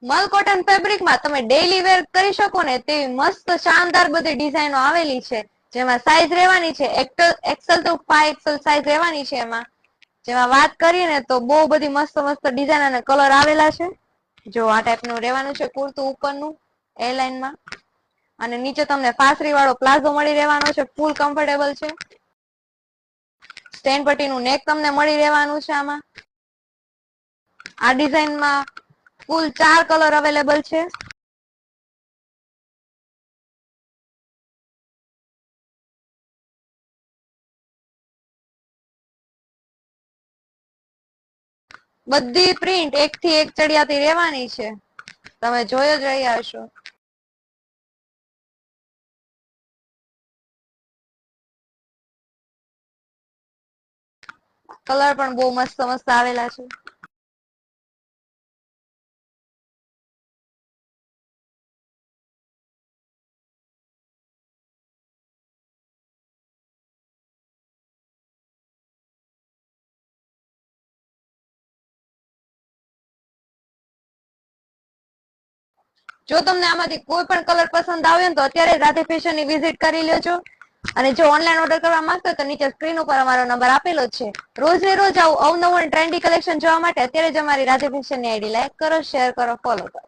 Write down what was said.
મલ cotton fabric માં તમે daily વેર કરી શકો ને તેવી મસ્ત શાનદાર બધી ડિઝાઇનો આવેલી છે, જેમાં સાઈઝ રહેવાની છે એક્સેલ ટુ 5XL સાઈઝ રહેવાની છે. જેમાં વાત કરીએ ને તો બહુ બધી મસ્ત મસ્ત ડિઝાઇન અને કલર આવેલા છે. જો આ ટાઈપનું રહેવાનું છે કુર્તું ઉપરનું એ લાઈનમાં, અને નીચે તમને ફાસરી વાળો પ્લાઝો મળી રહેવાનો છે, ફૂલ કમ્ફર્ટેબલ છે. સ્ટેન પટ્ટીનું નેક તમને મળી રહેવાનું છે. આમાં આ ડિઝાઇનમાં કુલ 4 કલર અવેલેબલ છે. બધી પ્રિન્ટ એક થી એક ચડિયાતી રહેવાની છે, તમે જોઈ જ રહ્યા હશો. કલર પણ બહુ મસ્ત મસ્ત આવેલા છે. જો તમને આમાંથી કોઈ પણ કલર પસંદ આવ્યો ને તો અત્યારે રાધે ફેશન ની વિઝિટ કરી લેજો. અને જો ઓનલાઈન ઓર્ડર કરવા માંગતો હોય તો નીચે સ્ક્રીન ઉપર અમારો નંબર આપેલો જ છે. રોજ ને રોજ આવું અવનવું ટ્રેન્ડી કલેક્શન જોવા માટે અત્યારે જ અમારી રાધે ફેશન ની આઈડી લાઈક કરો, શેર કરો, ફોલો કરો.